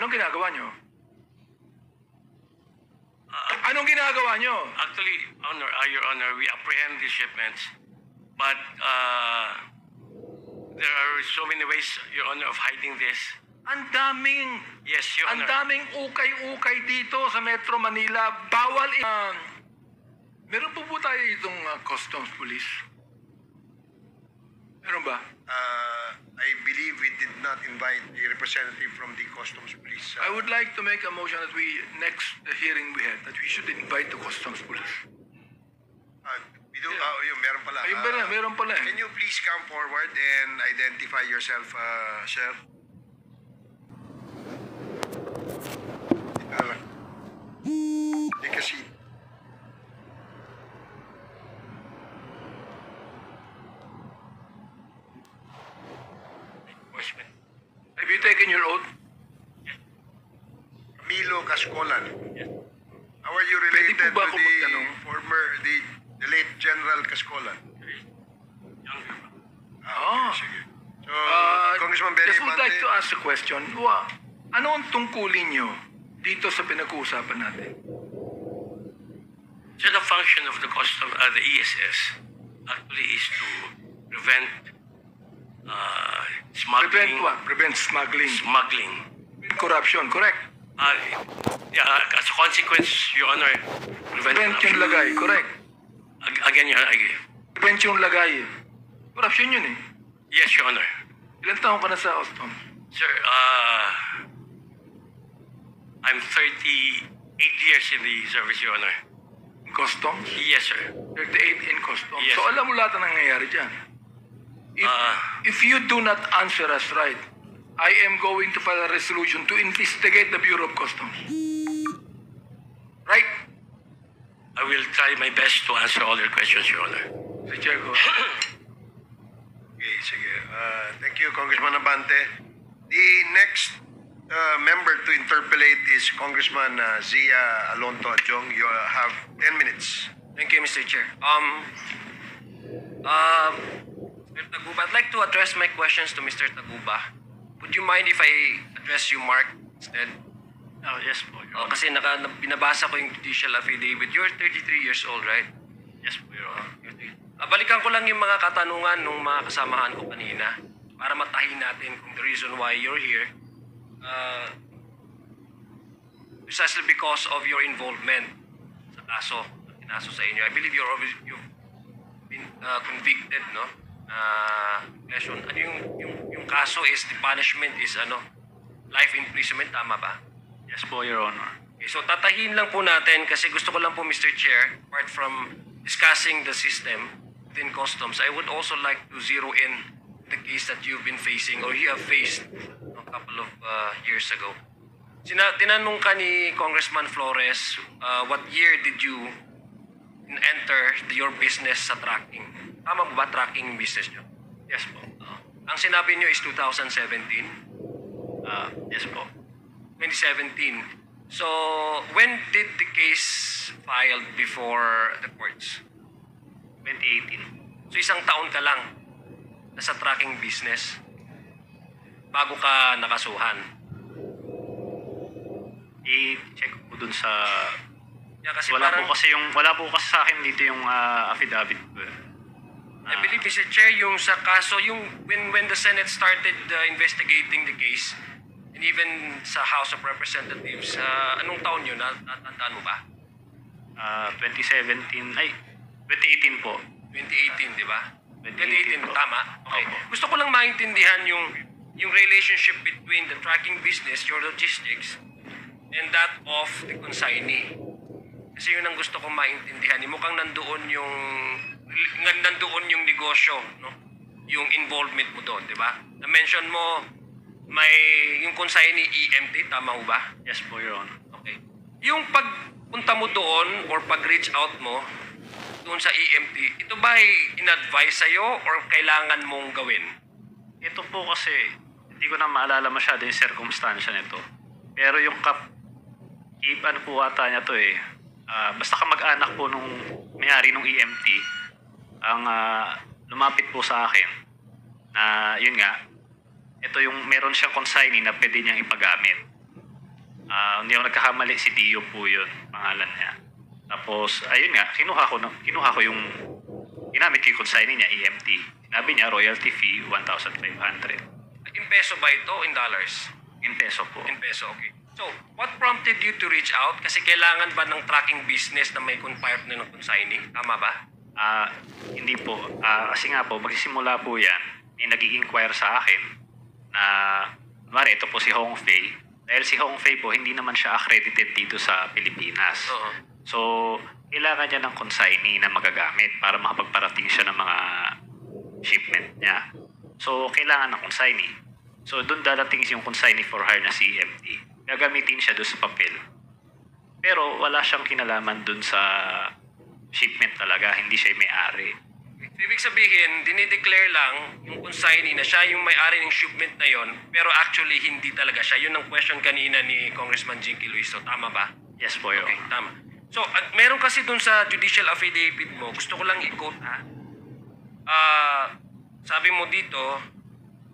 Anong ginagawa nyo? Anong ginagawa nyo? Actually, Your Honor, we apprehend these shipments, but there are so many ways, Your Honor, of hiding this. Ang daming, Yes, Your ang Honor. daming ukay-ukay dito sa Metro Manila. Bawal. Meron po tayo itong customs police? Meron ba? I believe we did not invite a representative from the Customs Police. I would like to make a motion that we, next hearing we had, that we should invite the customs police. We do, yun, meron pala. Ayun ba na? Meron pala eh. Can you please come forward and identify yourself, sir? Take a seat. Have you taken your oath? Milo Cascolan. Yes. How are you Pwede related po ba to ako the magtanong? the late General Cascolan? Younger. Ah. Sige. So, Congressman Benny just would like to Bante, ask a question. Ano ang tungkulin nyo dito sa pinag-uusapan natin? So the function of the ESS actually is to prevent smuggling. Prevent what? Prevent smuggling. Smuggling. Corruption, correct? As a consequence, Your Honor, Prevent yung lagay, correct? Again, Your Honor, Prevent yung lagay. Corruption yun eh. yes, Your Honor. Ilan taong ka na sa customs? Sir, I'm 38 years in the service, Your Honor. Customs? Yes, sir. 38 in customs. Yes. So alam mo lahat ang nangyayari dyan. If you do not answer us right, I am going to file a resolution to investigate the Bureau of Customs. Right? I will try my best to answer all your questions, Your Honor. Mr. Chair, go. okay, sige. Thank you, Congressman Abante. The next member to interpellate is Congressman Zia Alonto Adjong. You have 10 minutes. Thank you, Mr. Chair. Mr. Taguba, I'd like to address my questions to Mr. Taguba. Would you mind if I address you, Mark, instead? Oh, yes po, Your Honor. Kasi binabasa ko yung judicial affidavit. You're 33 years old, right? Yes po, Your Honor. Balikan ko lang yung mga katanungan ng mga kasamahan ko kanina para matahin natin kung the reason why you're here. Precisely because of your involvement sa kaso na kinaso sa inyo. I believe you've been convicted, no? Question. Ano yung kaso is the punishment is life imprisonment, tama ba? Yes po, Your Honor. Okay, so tatahin lang po natin kasi gusto ko lang po, Mr. Chair, apart from discussing the system within customs, I would also like to zero in the case that you've been facing or you have faced a couple of years ago. Tinanong ka ni Congressman Flores, what year did you enter your business sa tracking? Tama ba tracking business nyo? Yes po. Ang sinabi nyo is 2017? Yes po. 2017. So, when did the case filed before the courts? 2018. So, isang taon ka lang nasa tracking business bago ka nakasuhan. I-check po dun sa... Yeah, kasi wala parang, po kasi sa akin dito yung affidavit ko. I believe, Mr. Chair, yung sa kaso, when the Senate started investigating the case, and even sa House of Representatives, anong taon yun? Natandaan mo ba? 2018 po. 2018, di ba? 2018 po. Tama? Okay. Opo. Gusto ko lang maintindihan yung relationship between the tracking business, your logistics, and that of the consignee. Kasi yun ang gusto kong maintindihan. Mukhang nandoon yung negosyo, no? Yung involvement mo doon, di ba? Na-mention mo, yung consignee EMT, tama mo ba? Yes po, Your Honor. Okay. Yung pagpunta mo doon or pag-reach out mo doon sa EMT, ito ba ay in-advise sa'yo or kailangan mong gawin? Ito po kasi, hindi ko na maalala masyado yung circumstansya nito. Pero yung ano po ata niya to eh. Basta kamag-anak po nung may-ari nung EMT, ang lumapit po sa akin na yun nga, ito yung meron siyang consignee na pwede niyang ipagamit. Hindi ako nagkakamali, si Dio po yun, pangalan niya. Tapos, ayun nga, kinuha ko yung, ginamit ko yung consignee niya, EMT. Sinabi niya, royalty fee, 1,500. In peso ba ito? In dollars? In peso po. In peso, okay. So, what prompted you to reach out? Kasi kailangan ba ng tracking business na may partner ng consignee? Tama ba? Hindi po. Kasi nga po, magsisimula po yan, may nag-i-inquire sa akin na, kunwari, ito po si Hong Fei. Dahil si Hong Fei po, hindi naman siya accredited dito sa Pilipinas. Oo. So, kailangan niya ng consignee na magagamit para makapagparating siya ng mga shipment niya. So, kailangan ng consignee. So, doon dadating yung consignee for hire na si EMT. Gagamitin siya doon sa papel. Pero wala siyang kinalaman doon sa shipment talaga. Hindi siya yung may-ari. Ibig sabihin, dinideclare lang yung consignee na siya yung may-ari ng shipment na yon, pero actually hindi talaga siya. Yun ang question kanina ni Congressman Jinky Luiso. Tama ba? Yes po yun. Okay, tama. So, meron kasi dun sa judicial affidavit mo, gusto ko lang i-quote sabi mo dito,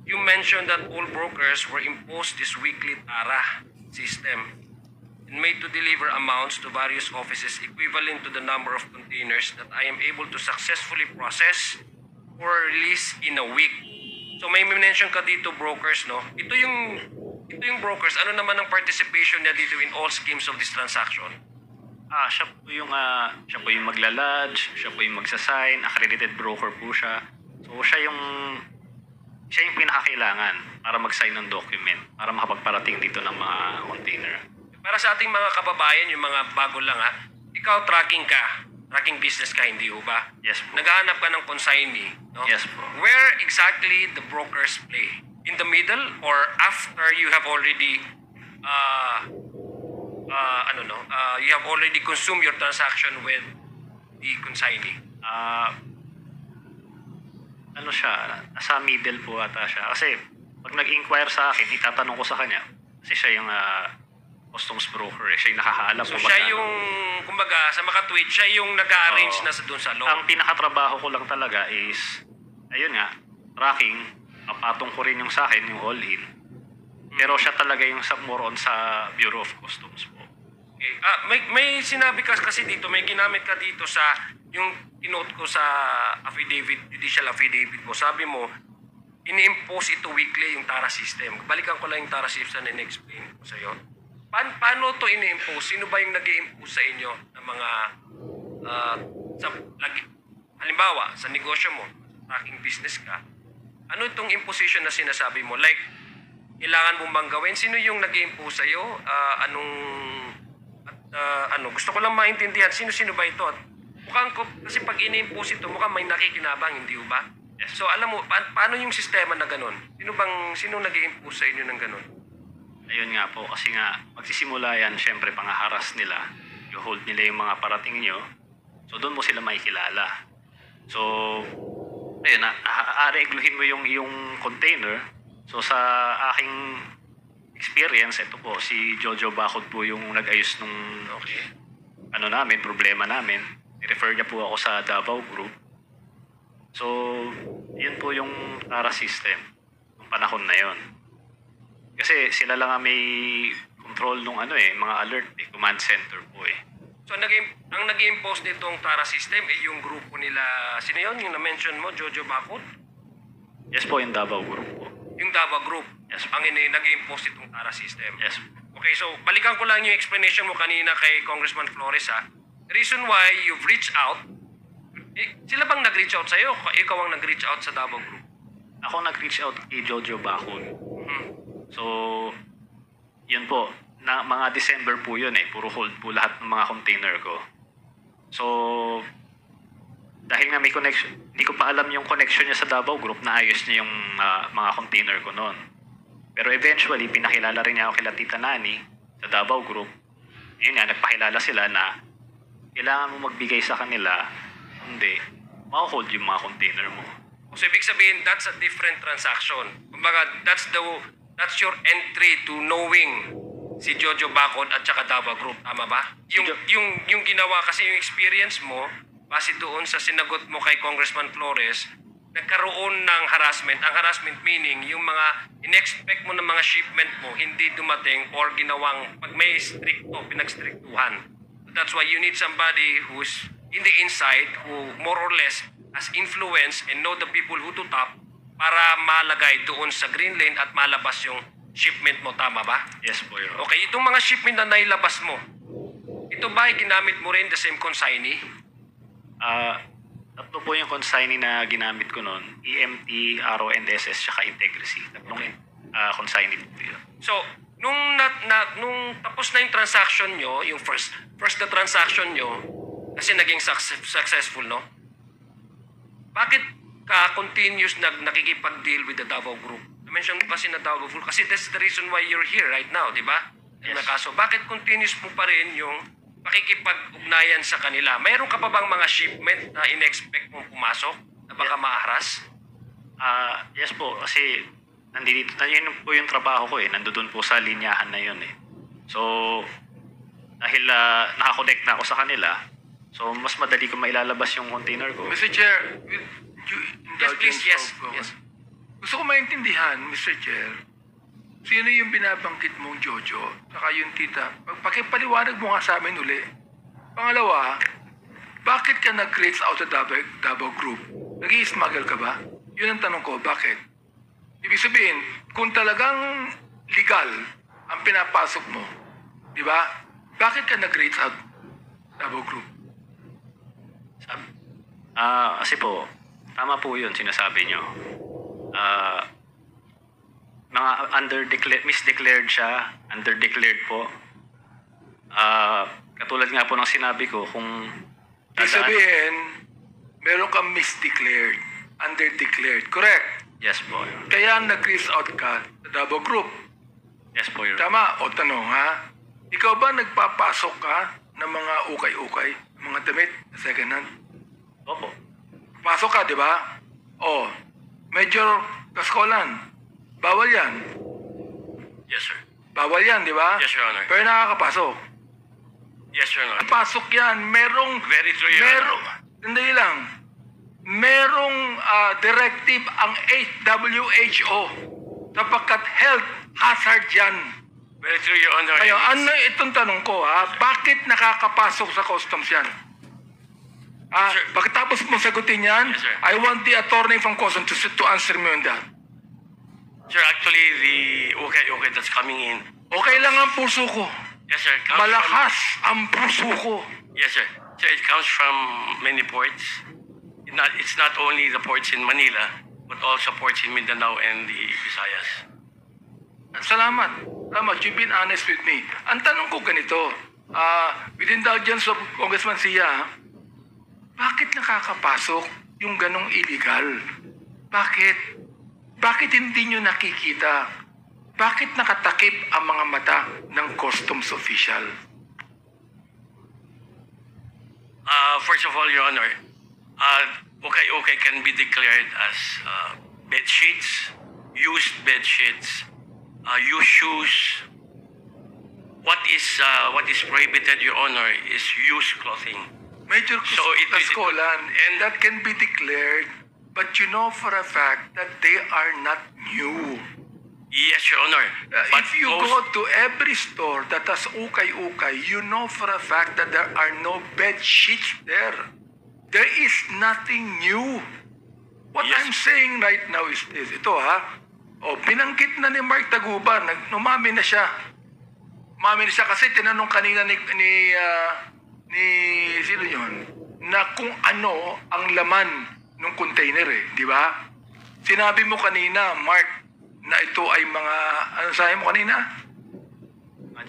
you mentioned that all brokers were imposed this weekly TARA system and made to deliver amounts to various offices equivalent to the number of containers that I am able to successfully process or release in a week. So may mention ka dito brokers, no? Ito yung brokers. Ano naman ang participation niya dito in all schemes of this transaction? Siya po yung magla-lodge, siya po yung magsasign, accredited broker po siya. So siya yung pinakakailangan para mag-sign ng document, para makapagparating dito ng mga container. Para sa ating mga kababayan, yung mga bago lang ikaw tracking business ka, hindi ho ba? Yes po. Naghahanap ka ng consignee, no? Yes po. Where exactly the brokers play? In the middle or after you have already you have already consumed your transaction with the consignee? Sa middle po ata siya. Kasi pag nag-inquire sa akin, itatanong ko sa kanya. Kasi siya yung customs broker Siya yung nakakaalam. So siya yung, kumbaga, sa makatweet, siya yung nag-arrange na doon sa loob. Ang pinakatrabaho ko lang talaga is, ayun nga, tracking. Patong ko rin yung sa akin, yung all-in. Pero siya talaga yung more on sa Bureau of Customs po. Okay. May sinabi ka kasi dito, may ginamit ka dito sa yung kinote ko sa affidavit, judicial affidavit mo. Sabi mo, ini-impose ito weekly yung TARA system. Balikan ko lang yung TARA system na in-explain ko sa iyo. Paano to ini-impose? Sino ba yung nag-i-impose sa inyo ng mga halimbawa, sa negosyo mo, tracking business ka, ano itong imposition na sinasabi mo? Like, kailangan mong bang gawin? Sino yung nag-i-impose sa iyo? Gusto ko lang maintindihan, sino-sino ba ito? Mukhang ko, kasi pag ini-impose ito, mukhang may nakikinabang, hindi ba? Yes. So, alam mo, paano yung sistema na ganun? Sino nag-i-impose sa inyo ng ganun? Ayun nga po, kasi nga, magsisimula yan, syempre, pangaharas nila. I-hold nila yung mga parating nyo. So, doon mo sila makikilala. So, ayun, aaregluhin mo yung container. So, sa aking experience, ito po, si Jojo Bacod po yung nag-ayos nung problema namin. I-refer niya po ako sa Davao Group. So, yun po yung TARA system ng panahon na yon. Kasi sila lang ang may control nung mga alert, command center po So, ang nag-impose nitong TARA system yung grupo nila, sino yun? Yung na-mention mo, Jojo Bacod? Yes po, yung Davao Group po. Yung Davao Group, yes, ang nag-impose itong TARA system. Yes. Okay, so balikan ko lang yung explanation mo kanina kay Congressman Flores The reason why you've reached out, sila bang nag-reach out sa'yo? Ikaw ang nag-reach out sa Davao Group? Ako nag-reach out kay Jojo Bacod. So, yun po. Mga December po yun Puro hold po lahat ng mga container ko. So, dahil nga may connection, hindi ko pa alam yung connection niya sa Davao Group, naayos niya yung mga container ko noon. Pero eventually, pinakilala rin niya ako kila Tita Nani sa Davao Group. Yun nga, nagpakilala sila na kailangan mo magbigay sa kanila, hindi, ma-hold yung mga container mo. So, ibig sabihin, that's a different transaction. Kumbaga, that's your entry to knowing si Jojo Bacod at saka Davao Group. Tama ba? Yung ginawa kasi yung experience mo, base doon sa sinagot mo kay Congressman Flores, nagkaroon ng harassment. Ang harassment meaning, yung mga in-expect mo ng mga shipment mo, hindi dumating or ginawang, pag may stricto, pinagstriktuhan. That's why you need somebody who's in the inside, who more or less has influence and know the people who to top para malagay doon sa green lane at malabas yung shipment mo. Tama ba? Yes po, Your Honor. Okay, itong mga shipment na nailabas mo, ito ba ay ginamit mo rin the same consignee? Tatlo po yung consignee na ginamit ko noon. EMT, RONSS, tsaka Integrity. Tatlong consignee po yun. So, nung tapos na yung transaction nyo, yung first na transaction nyo, kasi naging successful, no? Bakit ka continuous nakikipag-deal with the Davao Group? I-mention mo kasi na Davao Group kasi that's the reason why you're here right now, di ba? Yes. Kaso, bakit continuous mo pa rin yung pakikipag-ugnayan sa kanila? Mayroon ka pa bang mga shipment na in-expect mong pumasok na baka maaharas? Yes po, kasi nandito na yun po yung trabaho ko eh. Nandoon po sa linyahan na yun eh. So, dahil nakakonect na ako sa kanila, so mas madali ko mailalabas yung container ko. Mr. Chair, with due Yes, please. indulgence Yes. of, Yes. gusto ko maintindihan, Mr. Chair, sino yung binabanggit mong Jojo, saka yung tita. Pakipaliwanag mo nga sa amin uli. Pangalawa, bakit ka nag-reach out sa Davao Group? Nag-i-smuggle ka ba? Yun ang tanong ko, bakit? Ibig sabihin, kung talagang legal ang pinapasok mo, di ba? Bakit ka nag-reach out Davao Group? Kasi po, tama po yun sinasabi nyo. Mga misdeclared siya, underdeclared po. Katulad nga po ng sinabi ko, kung Ibig sabihin, meron kang misdeclared, underdeclared, correct? Yes po. Kaya nag-reach out ka sa Davao Group. Yes po, Your Honor. Tama? O tanong ha? Ikaw ba nagpapasok ka ng mga ukay-ukay, mga damit na second hand? Opo. Pasok ka, di ba? O, Major Kaskolan, bawal yan. Yes, sir. Bawal yan, di ba? Yes, Your Honor. Pero nakakapasok. Yes, Your Honor. Pasok yan, merong... Very true, Your merong, Sandali lang. Merong directive ang WHO sapagkat health hazard yan. Very true, Your Honor. Ngayon, ano itong tanong ko ha? Bakit nakakapasok sa customs yan? Sir. Pagkatapos mo sagutin yan, Yes, sir. I want the attorney from customs to answer me on that. Sir, actually, the okay that's coming in. Okay lang ang puso ko. Yes, sir. Malakas ang puso ko. Yes, sir. Sir, it comes from many ports. It's not only the ports in Manila, but also ports in Mindanao and the Visayas. Salamat. Salamat. You've been honest with me. Ang tanong ko ganito, with indulgence of Congressman Sia, bakit nakakapasok yung ganong illegal? Bakit? Bakit hindi nyo nakikita? Bakit nakatakip ang mga mata ng customs official? First of all, Your Honor, okay can be declared as bed sheets, used bed sheets, used shoes. What is prohibited, Your Honor, is used clothing. Major So Kaskolan, and that can be declared, but you know for a fact that they are not new. Yes, Your Honor. But If you those- go to every store that has ukay-ukay, you know for a fact that there are no bed sheets there. There is nothing new. What Yes. I'm saying right now is this. Ito ha. Binanggit na ni Mark Taguba. Umami na siya. Umami na siya kasi tinanong kanina ni sino yun? Na kung ano ang laman ng container eh. Di ba? Sinabi mo kanina, Mark, na ito ay mga, ano sabi mo kanina?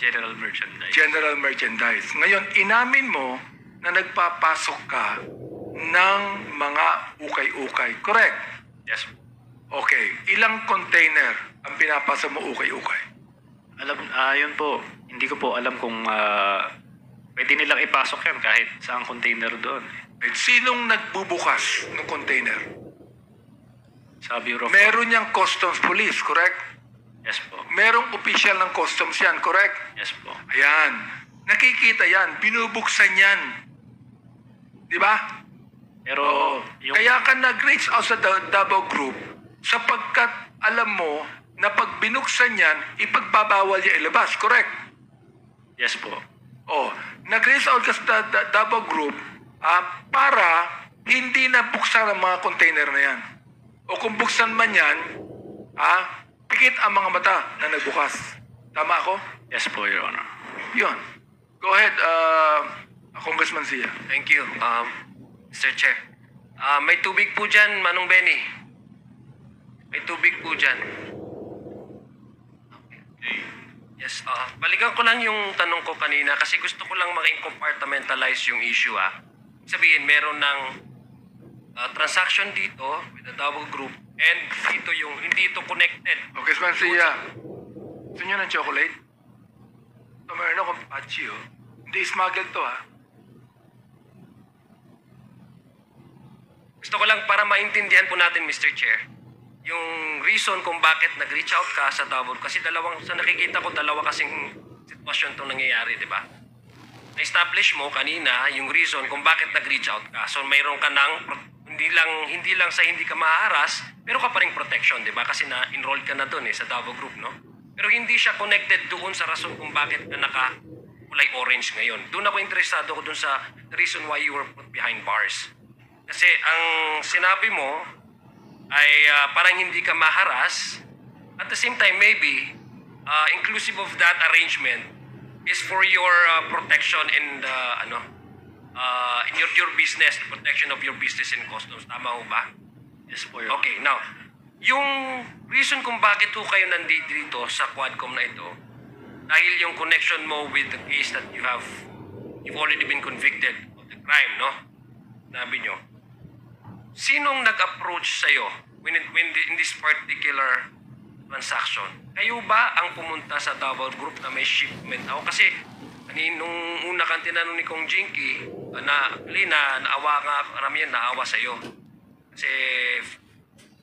General merchandise. General merchandise. Ngayon, inamin mo na nagpapasok ka ng mga ukay-ukay. Correct? Yes. Okay. Ilang container ang pinapasa mo ukay-ukay? Yun po. Hindi ko po alam kung pwede nilang ipasok yan kahit saang container doon. At sinong nagbubukas ng container? Sa Bureau of... Meron niyang customs police, correct? Yes po. Merong official ng customs yan, correct? Yes po. Ayan. Nakikita yan. Binubuksan yan. Di ba? Pero Oo. yung Kaya ka nag-reach out sa Davao Group sapagkat alam mo na pag binuksan yan, ipagbabawal niya ilabas. Correct? yes po. Oh, nag-reach out ka sa Davao Group para hindi na buksan ang mga container na yan. O kung buksan man yan, pikit ang mga mata na nagbukas. Tama ako? Yes po, Your Honor. Yun. Go ahead, Congressman Zia. Thank you, Mr. Chair. May tubig po dyan, Manong Benny. May tubig po dyan. Yes, balikan ko lang yung tanong ko kanina kasi gusto ko lang compartmentalize yung issue. Sabihin, meron ng transaction dito with the Davao Group and dito yung hindi ito connected. Congressman Zia, gusto nyo ng chocolate? So, meron akong patchy, oh. Hindi smuggle to, Gusto ko lang para maintindihan po natin, Mr. Chair, yung reason kung bakit nag-reach out ka sa Davao. Kasi sa nakikita ko, dalawa kasing sitwasyon itong nangyayari, di ba? Na-establish mo kanina yung reason kung bakit nag-reach out ka. So mayroon ka ng, hindi lang sa hindi ka maharas, pero ka pa rin protection, di ba? Kasi na-enrolled ka na doon sa Davao Group, no? Pero hindi siya connected doon sa rason kung bakit ka naka-kulay orange ngayon. Doon ako interesado ko doon sa reason why you were put behind bars. Kasi ang sinabi mo ay parang hindi ka maharas. At the same time, maybe, inclusive of that arrangement is for your protection in in your business, the protection of your business and customs. Tama ho ba? Yes po, Your Honor. Okay, now, yung reason kung bakit ho kayo nandito dito sa Quadcom na ito, dahil yung connection mo with the case that you've already been convicted of the crime, no? Sabi nyo. Sinong nag-approach sa'yo in this particular transaction? Kayo ba ang pumunta sa Davao Group na may shipment? Ako kasi, nung una kang tinanong ni Kong Jinky, naawa nga, marami yan, naawa sa'yo. Kasi,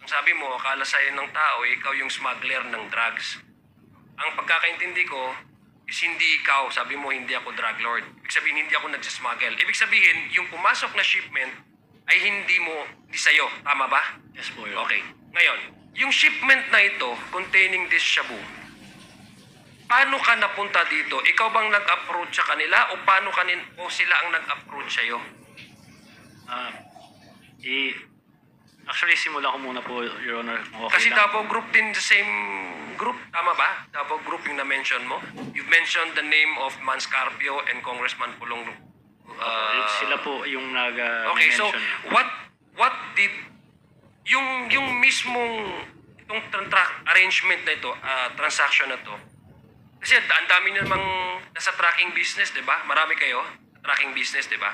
ang sabi mo, akala sa'yo ng tao, ikaw yung smuggler ng drugs. Ang pagkakaintindi ko, is hindi ikaw, sabi mo, hindi ako drug lord. Ibig sabihin, hindi ako nagsasmuggle. Ibig sabihin, yung pumasok na shipment, ay hindi sa'yo. Tama ba? Yes po, Your Honor. Okay. Ngayon, yung shipment na ito containing this shabu, paano ka napunta dito? Ikaw bang nag-approach sa kanila o sila ang nag-approach sa'yo? Actually, simulan ko muna po, Your Honor. Okay Kasi lang. Davao Group din, the same group. Tama ba? Davao Group yung na-mention mo. You've mentioned the name of Manscarpio and Congressman Pulong. Sila po yung Okay, so nag-mention. what did yung mismong itong arrangement na ito, transaction na to, kasi ang dami namang nasa tracking business, di ba? Marami kayo tracking business, di ba?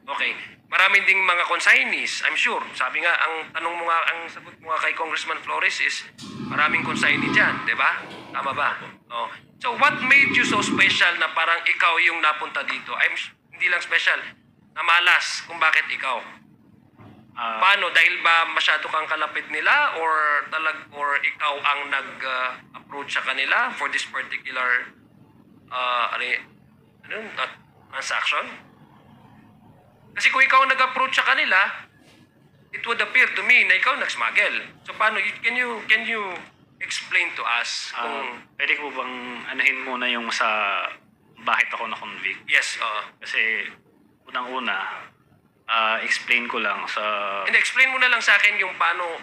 Okay. Marami ding mga consignees, I'm sure. Sabi nga, ang sagot mo nga kay Congressman Flores is maraming consignee dyan, di ba? Tama ba? Oh. So what made you so special na parang ikaw yung napunta dito? Hindi lang special, na malas kung bakit ikaw. Paano? Dahil ba masyado kang kalapit nila or ikaw ang nag-approach sa kanila for this particular transaction? Kasi kung ikaw nag-approach sa kanila, it would appear to me na ikaw nag-smuggle. So paano? Can you explain to us kung... Pwede ko bang anahin muna yung sa bakit ako na-convict? Yes, Kasi unang-una, explain ko lang sa... And explain mo na lang sa akin yung paano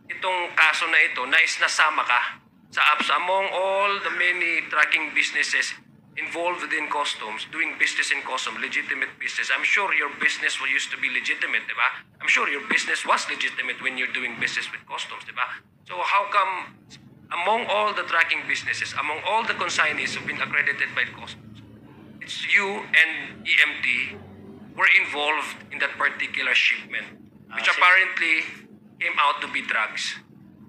itong kaso na ito na nasama ka sa apps among all the many tracking businesses involved within customs, doing business in customs, legitimate business. I'm sure your business used to be legitimate, di ba? I'm sure your business was legitimate when you're doing business with customs, di ba? So how come among all the tracking businesses, among all the consignees who've been accredited by customs, it's you and EMT were involved in that particular shipment, which apparently came out to be drugs?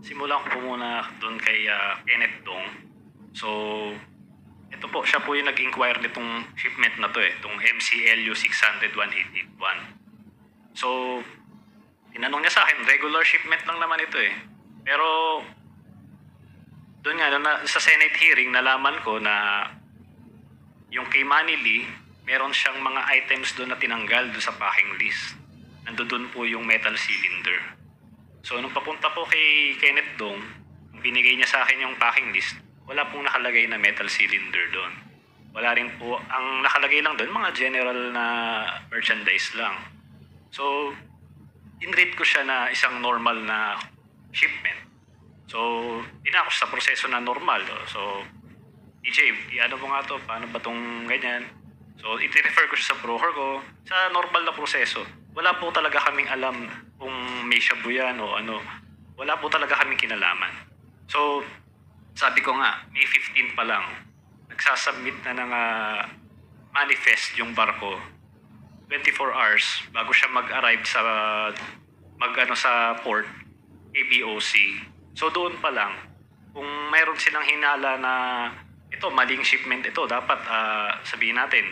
Simulan ko po muna doon kay Kenneth Dong. So, ito po, siya po yung nag-inquire nitong shipment na to itong MCLU 600-1881. So, tinanong niya sa akin, regular shipment lang naman ito Pero, doon nga, sa Senate hearing, nalaman ko na yung kay Manny Lee, meron siyang mga items doon na tinanggal doon sa packing list. nandoon po yung metal cylinder. So, nung papunta po kay Kenneth Dong, binigay niya sa akin yung packing list, wala pong nakalagay na metal cylinder doon. Wala rin po, ang nakalagay lang doon, mga general na merchandise lang. So, in-rate ko siya na isang normal na shipment. So, dinako sa proseso na normal. So, DJ, ano mo nga to, paano ba tong ganyan? So, i-refer ko siya sa broker ko sa normal na proseso. Wala po talaga kaming alam kung may shabu yan o ano. Wala po talaga kaming kinalaman. So, sabi ko nga, May 15 pa lang, nagsasubmit na ng manifest yung barko. 24 hours bago siya mag-arrive sa sa port, ABOC. So, doon pa lang, kung mayroon silang hinala na ito, maling shipment ito, dapat sabihin natin,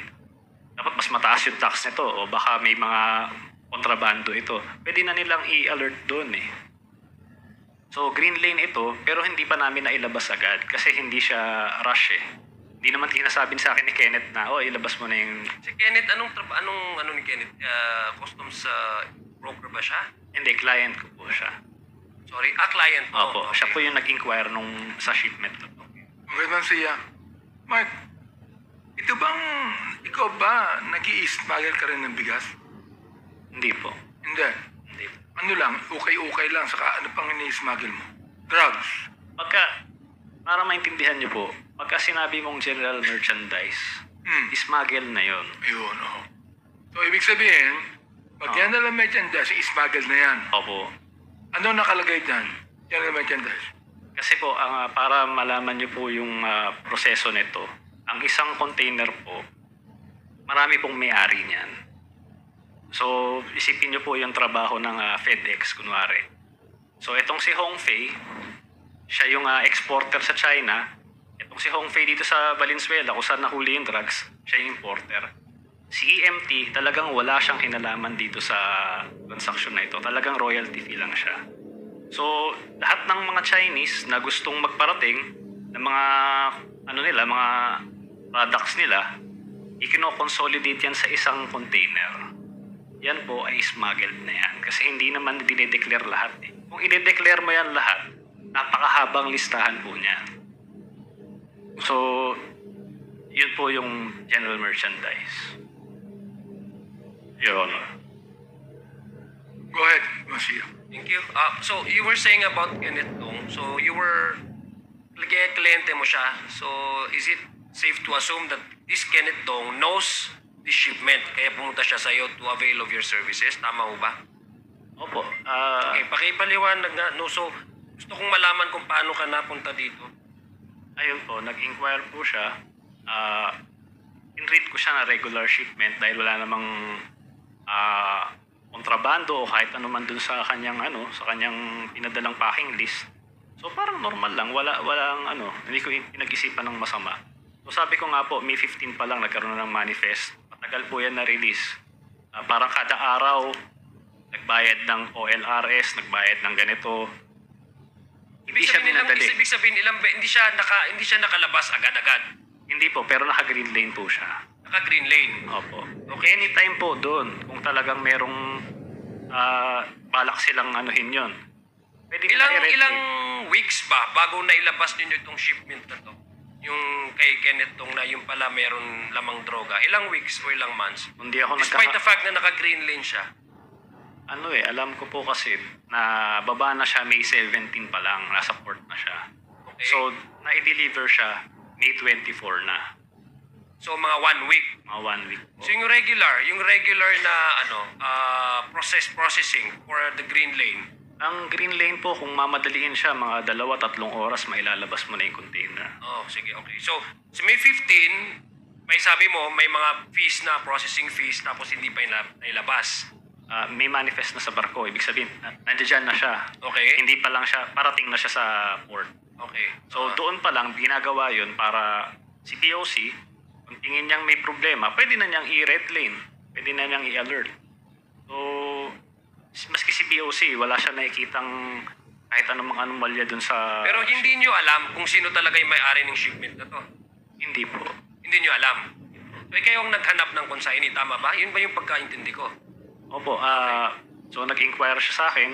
dapat mas mataas yung tax nito o baka may mga kontrabando ito. Pwede na nilang i-alert doon eh. So, green lane ito, pero hindi pa namin nailabas agad kasi hindi siya rush eh. Hindi naman sinasabi sa akin ni Kenneth na, ilabas mo na yung... Si Kenneth, anong ni Kenneth? Customs broker ba siya? Hindi, client ko po siya. Sorry, client mo. Opo, Okay. siya po yung nag-inquire sa shipment na to. Congressman Sia, Mark, ito bang, ikaw ba nag-i-smuggle ka rin ng bigas? Hindi po. Hindi. Hindi po. Ano lang, ukay-ukay lang, saka ano pang ini-smuggle mo? Drugs. Para maintindihan niyo po, pagka sinabi mong general merchandise, smuggle na yon. Ayun, oo. So, ibig sabihin, pag yan na lang merchandise, smuggle na yan. Opo. Ano nakalagay dyan? General merchandise. Kasi po, para malaman niyo po yung proseso nito, ang isang container po, marami pong may-ari niyan. So, isipin niyo po yung trabaho ng FedEx, kunwari. So, itong si Hongfei, siya yung exporter sa China. Itong si Hongfei dito sa Valenzuela, kung saan nahuli yung drugs, siya yung importer. Si EMT, talagang wala siyang kinalaman dito sa transaction na ito. Talagang royalty fee lang siya. So, lahat ng mga Chinese na gustong magparating ng mga mga products nila, ikino-consolidate yan sa isang container. Yan po ay smuggled na yan. Kasi hindi naman dinedeclare lahat eh. Kung i-declare mo yan lahat, napakahabang listahan po niyan. So, yun po yung general merchandise. Your Honor. Go ahead, Masia. Thank you. So, you were saying about Kenneth Dong. So, you were... kliyente mo siya. So, is it safe to assume that this Kenneth Dong knows the shipment kaya pumunta siya sa'yo to avail of your services? Tama ho ba? Opo. Okay, pakipaliwanag nga. No, so, gusto kong malaman kung paano ka napunta dito. Ayun po, nag-inquire po siya. In-read ko siya na regular shipment dahil wala namang kontrabando o kahit ano man dun sa kanyang pinadalang packing list. So parang normal lang, walang hindi ko pinag-isipan ng masama. So sabi ko nga po, May 15 pa lang nagkaroon ng manifest. Matagal po yan na-release. Parang kada araw, nagbayad ng OLRS, nagbayad ng ganito. Hindi siya dinadali. Ibig sabihin, hindi siya nakalabas agad-agad. Hindi po, pero naka-green lane po siya. Naka-green lane. Opo. Okay. Anytime po doon, kung talagang merong balak silang anuhin yon. Pwede Ilang weeks ba bago nailabas ninyo itong shipment na to? Yung kay Kenneth Dong na yung pala meron lamang droga. Ilang weeks o ilang months? Hindi ako Despite the fact na naka-green lane siya. Alam ko po kasi na baba na siya May 17 pa lang, nasa port na siya. Okay. So, na-deliver siya May 24 na. So, mga 1 week. Mga 1 week po. So, yung regular na processing for the green lane. Ang green lane po, kung mamadaliin siya, mga 2-3 oras, mailalabas mo na yung container. Oh, sige, okay. So, May 15, may sabi mo, may mga fees na, processing fees, tapos hindi pa nailabas. May manifest na sa barko. Ibig sabihin, nandiyan na siya. Okay. Hindi pa lang siya, parating na siya sa port. Okay. So, doon pa lang, ginagawa yun para si POC, kung tingin niyang may problema, pwede na niyang i-red lane. Pwede na niyang i-alert. So, maski si POC, wala siya nakikitang kahit anong mga anomalya dun sa... Pero hindi nyo alam kung sino talaga yung may-ari ng shipment na to. Hindi po. Hindi nyo alam. So, kayo ang naghanap ng consignee, tama ba? Yun ba yung pagkaintindi ko? Opo, so nag-inquire siya sa akin.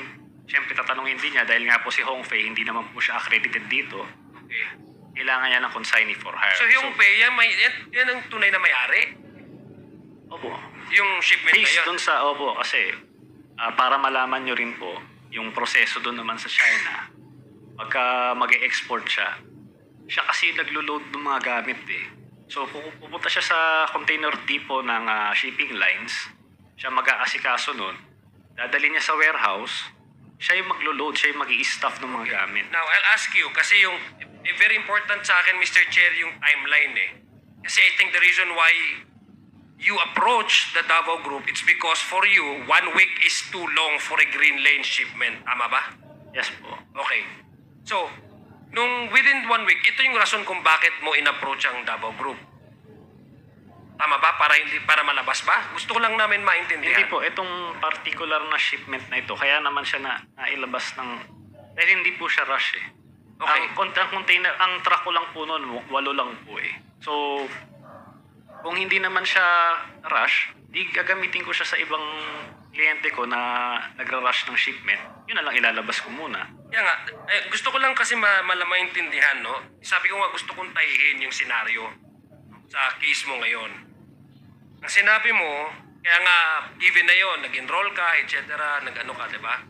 Siyempre tatanungin din niya dahil nga po si Hongfei hindi naman po siya accredited dito. Okay. Kailangan niya ng consignee for hire. So yung pay, yan ang tunay na may-ari? Opo. Yung shipment na Based yan? dun sa, opo, kasi para malaman nyo rin po, yung proseso dun naman sa China, pagka mag-e-export siya kasi naglo-load ng mga gamit eh. So pupunta siya sa container depot ng shipping lines, siya mag-aasikaso nun, dadali niya sa warehouse, siya yung maglo-load, siya yung mag-i-stuff ng mga gamit. Now, I'll ask you, kasi yung very important sa akin, Mr. Chair, yung timeline eh. Kasi I think the reason why you approach the Davao Group, it's because for you, 1 week is too long for a green lane shipment. Tama ba? Yes po. Okay. So, nung within 1 week, ito yung rason kung bakit mo in-approach ang Davao Group. Tama ba? Para malabas ba? Gusto ko lang namin maintindihan. Hindi po, itong particular na shipment na ito, kaya naman siya nailabas ng, dahil hindi po siya rush eh. Okay. Ang container, ang truck ko lang po noon, 8 lang po eh. So, kung hindi naman siya rush, di gagamitin ko siya sa ibang kliyente ko na nagra-rush ng shipment. Yun na lang ilalabas ko muna. Kaya nga, gusto ko lang kasi maintindihan, no? Sabi ko nga, gusto kong tayihin yung senaryo sa case mo ngayon. Ang sinabi mo, kaya nga, given na yon, nag-enroll ka, etc., nag-ano ka, di ba?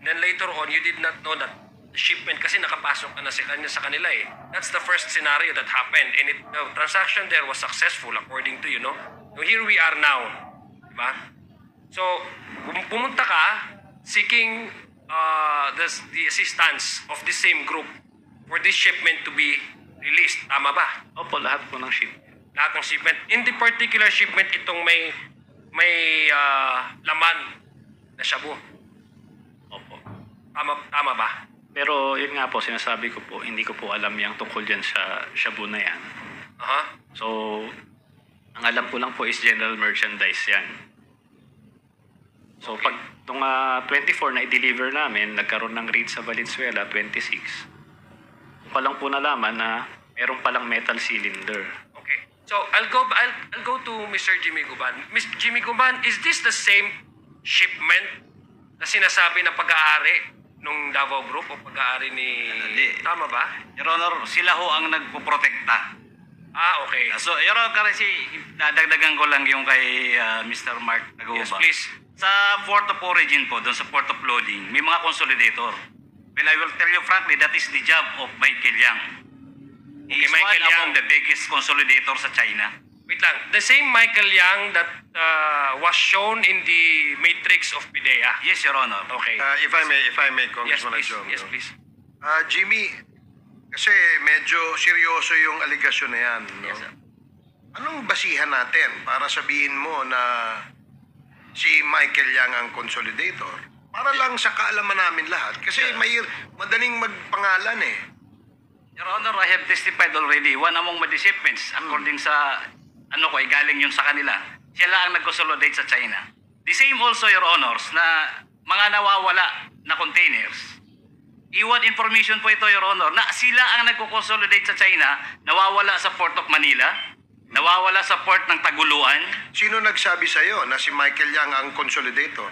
Then later on, you did not know that the shipment kasi nakapasok ka na sa kanila eh. That's the first scenario that happened. And the transaction there was successful according to you, no? So here we are now. Di ba? So, pumunta ka seeking the assistance of the same group for this shipment to be released. Tama ba? Opo, lahat po ng shipment. Lahat ng shipment. In the particular shipment, itong may laman na shabu. Opo. Tama ba? Pero yun nga po, sinasabi ko po, hindi ko po alam yung tungkol dyan sa shabu na yan. Aha. So, ang alam ko lang po is general merchandise yan. So, pag itong 24 na i-deliver namin, nagkaroon ng raid sa Valenzuela, 26. Pa lang po nalaman na meron palang metal cylinder. Okay. So, I'll go to Mr. Jimmy Guban. Mr. Jimmy Guban, is this the same shipment na sinasabi na pag-aari nung Davao Group o pag-aari ni... Hindi. Tama ba? Your Honor, sila ho ang nagpoprotekta. Okay. So, Your Honor, kasi dadagdagan ko lang yung kay Mr. Mark Taguba. Yes, please. Sa port of origin po, doon sa port of loading, may mga consolidator. Well, I will tell you frankly, that is the job of Michael Yang. He is Michael one Yang. among the biggest consolidator sa China. Wait lang. The same Michael Yang that was shown in the matrix of PIDEA. Yes, Your Honor. Okay. If I may, Yes, Congressman please. Adjong. Yes, please. Jimmy, kasi medyo seryoso yung aligasyon na yan. No? Yes, sir. Anong basihan natin para sabihin mo na si Michael Yang ang consolidator? Para lang sa kaalaman namin lahat. Kasi madaling magpangalan eh. Your Honor, I have testified already. One among my shipments, according sa galing yun sa kanila. Siya lang ang nag-consolidate sa China. The same also, Your Honors, na mga nawawala na containers. Iwan information po ito, Your Honor, na sila ang nagko-consolidate sa China, nawawala sa Port of Manila, nawawala sa Port ng Taguluan. Sino nagsabi sa'yo na si Michael Yang ang consolidator?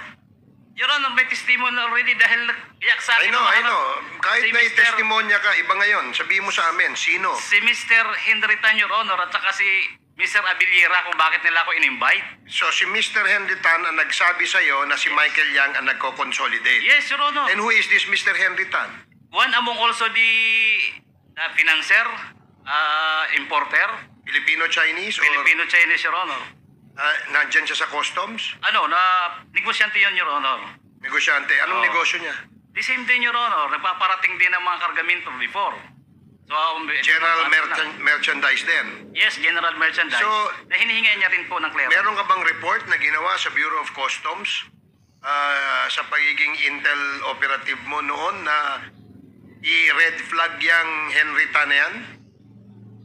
Your Honor, may testimony already dahil iyak sa I akin. know. Kahit si na Mr. testimonya ka, iba ngayon. Sabihin mo sa amin, sino? Si Mr. Henry Tan, Your Honor, at saka si Mr. Abiliera kung bakit nila ako in-invite. So si Mr. Henry Tan ang nagsabi sa'yo na si Michael Yang ang nagko-consolidate. Yes, Your Honor. And who is this Mr. Henry Tan? One among also the financer, importer, Filipino-Chinese? Filipino-Chinese, Your Honor. Nandyan siya sa customs? Negosyante yun, Your Honor. Negosyante. Anong Oo. negosyo niya? The same din, Your Honor. Nagpaparating din ng mga kargamento before. So, General merchandise din. Yes, general merchandise. So, na hinihinga niya rin po ng clearance. Meron ka bang report na ginawa sa Bureau of Customs sa pagiging intel operative mo noon na i-red flag yung Henry Tan na yan?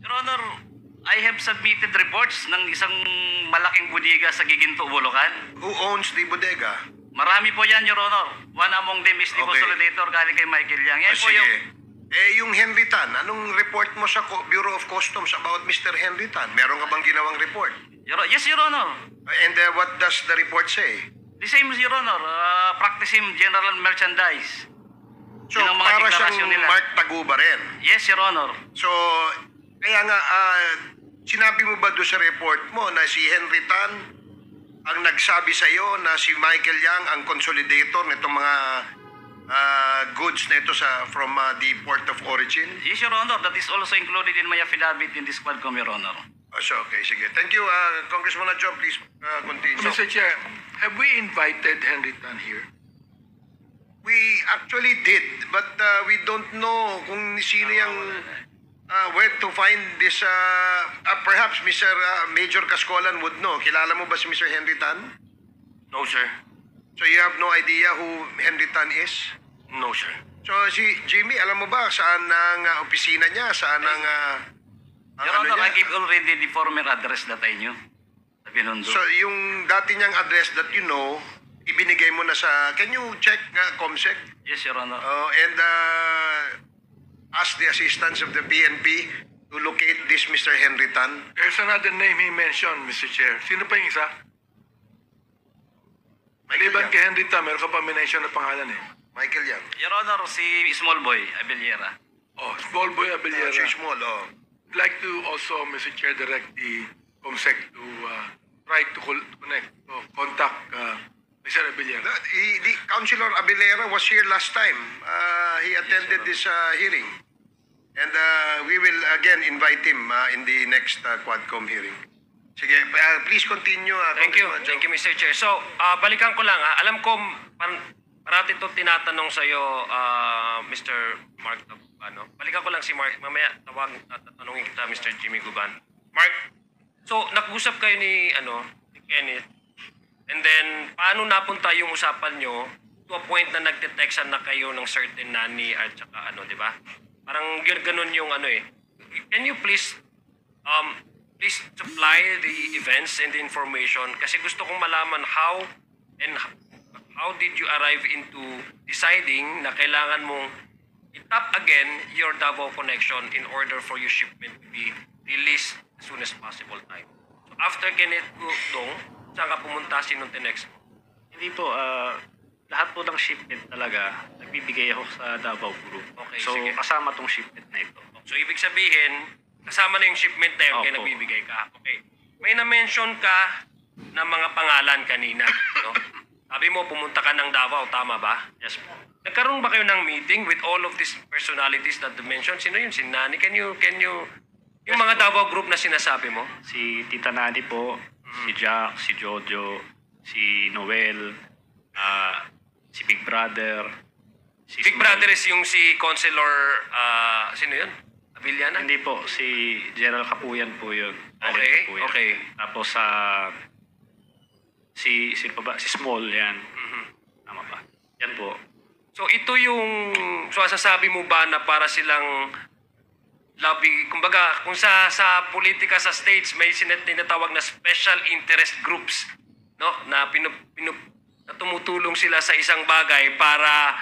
Your Honor, I have submitted reports ng isang malaking bodega sa Giginto, Bulacan. Who owns the bodega? Marami po yan, Your Honor. One among them is the Okay. consolidator galing kay Michael Yang. Yan po Sige. yung... Yung Henry Tan, anong report mo sa Bureau of Customs about Mr. Henry Tan? Meron ka bang ginawang report? Yes, Your Honor. And what does the report say? The same, Your Honor. Practicing general merchandise. So, Yun ang mga para deklarasyon siyang nila. Mark Taguba rin. Yes, Your Honor. So, kaya nga, sinabi mo ba doon sa report mo na si Henry Tan ang nagsabi sa iyo na si Michael Yang ang consolidator nitong mga goods na ito from the port of origin? Yes, Your Honor. That is also included in my affidavit in this Quadcom, Your Honor. So, okay, sige. Thank you, Congressman Adjo. Please continue. Mr. Chair, have we invited Henry Tan here? We actually did, but we don't know kung sino yung where to find this. Perhaps Mr. Major Cascolan would know. Kilala mo ba si Mr. Henry Tan? No, sir. So you have no idea who Henry Tan is? No, sir. So si Jimmy, alam mo ba saan ang opisina niya? Saan ang Your Honor, I gave already the former address that I knew. Sa Binondo. So yung dati niyang address that you know, ibinigay mo na sa, can you check COMSEC? Yes, Your Honor. And ask the assistance of the PNP to locate this Mr. Henry Tan. There's another name he mentioned, Mr. Chair. Sino pa yung isa? Maliban kay Henry Tan, meron ka pa minention na pangalan eh. Michael Yang. Your Honor, si Small Boy Abellera. Oh, Small Boy Abellera. Si Small, I'd like to also, Mr. Chair, direct the COMSEC to try to connect, to contact Mr. Abellera. The Councilor Abellera was here last time. He attended this hearing. And we will again invite him in the next Quadcom hearing. Sige, please continue. Thank you. Thank you, Mr. Chair. So, balikan ko lang. Alam ko, parati ito tinatanong sa'yo, Mr. Mark. Balikan ko lang si Mark. Mamaya, tatanungin kita, Mr. Jimmy Guban. Mark, so, nag-usap kayo ni Kenneth. And then, paano napunta yung usapan nyo to a point na nagte-textan na kayo ng certain nanny at saka di ba? Parang ganun yung Can you please supply the events and the information kasi gusto kong malaman how did you arrive into deciding na kailangan mong i-tap again your Davao connection in order for your shipment to be released as soon as possible time. So after Kenneth Gudong, saan ka pumunta, sinong tinext mo? Hindi po, lahat po ng shipment talaga, nagbibigay ako sa Davao Group. Okay, so, sige. kasama tong shipment na ito. So ibig sabihin, kasama na yung shipment na yun, kaya Opo. nagbibigay ka. Okay. May na-mention ka na mga pangalan kanina, no? Sabi mo, pumunta ka ng Davao, tama ba? Yes po. Nagkaroon ba kayo ng meeting with all of these personalities that you mentioned? Sino yun? Si Nani? Can you yung mga Davao group na sinasabi mo? Si Tita Nani po, si Jack, si Jojo, si Noel, si Big Brother, si Big Small. Brother is yung si Councilor, sino yun? Abiliana? Hindi po, si General Kapuyan po yun. Allen Okay, Kapuyan. okay. Tapos si Small yan. Tama ba? Yan po. So ito yung, so sasabi mo ba na para silang lobby, kumbaga kung sa politika sa states may tinatawag na special interest groups, no? Na na tumutulong sila sa isang bagay para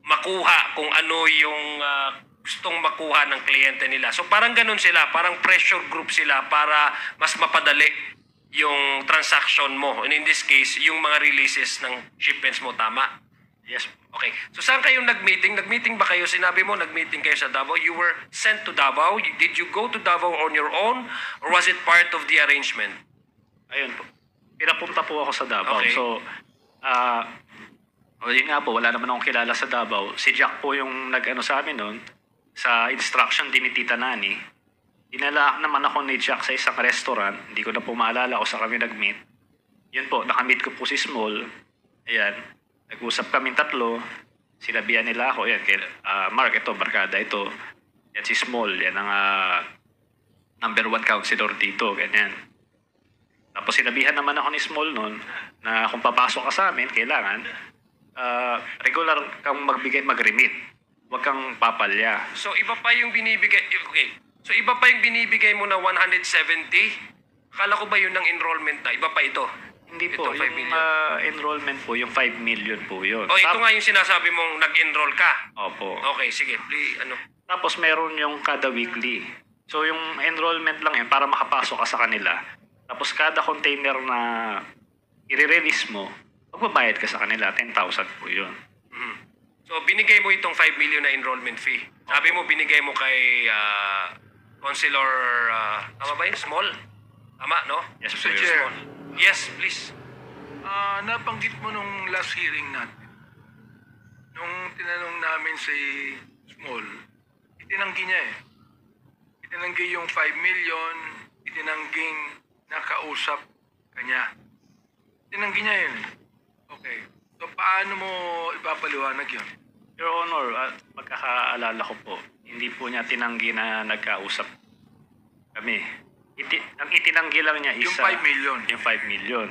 makuha kung ano yung gustong makuha ng kliyente nila. So parang ganun sila, parang pressure group sila para mas mapadali yung transaction mo. And in this case, yung mga releases ng shipments mo, tama? Yes po. Okay. So saan kayo nag-meeting? Nag-meeting ba kayo? Sinabi mo nag-meeting kayo sa Davao. You were sent to Davao. Did you go to Davao on your own or was it part of the arrangement? Ayun po. Pinapunta po ako sa Davao. Okay. So, yun nga po, wala naman akong kilala sa Davao. Si Jack po yung nag-ano sa amin noon, sa instruction din ni Tita Nani. Dinala naman ako ni Jack sa isang restaurant. Hindi ko na po maalala kung saan kami nag-meet. Yun po, nakamit ko po si Small. Ayan. Nag-usap kami tatlo. Sinabihan nila ako. Ayan, kay, Mark, ito, barkada ito. Yan si Small. Yan ang number 1 counselor dito. Ganyan. Tapos sinabihan naman ako ni Small noon na kung papasok ka sa amin, kailangan regular kang mag-remit. Huwag kang papalya. So iba pa yung binibigay, okay. So iba pa yung binibigay mo na 170? Akala ko ba yun ng enrollment na? Iba pa ito? Hindi po, Itong 5 yung million. enrollment po, yung 5 million po yun. O ito nga yung sinasabi mong nag-enroll ka. Opo. Okay, sige. Tapos meron yung kada weekly. So yung enrollment lang yan para makapasok ka sa kanila. Tapos kada container na i-release mo, magbabayad ka sa kanila, 10,000 po yun. So, binigay mo itong 5 million na enrollment fee. Sabi mo, binigay mo kay Councilor, tama ba yun? Small? Tama, no? Yes, Mr. po, Chair. Your Honor. Yes, please. Nabanggit mo nung last hearing natin. Nung tinanong namin si Small, itinanggi niya eh. Itinanggi yung 5 million, itinangging nakausap kanya. Itinanggi niya yun eh. Okay. So paano mo ipapaliwanag yun? Your Honor, pagkakaalala ko po, hindi po niya tinanggi na nagkausap kami. Ang itinanggi lang niya is Yung 5 million. Yung 5 million.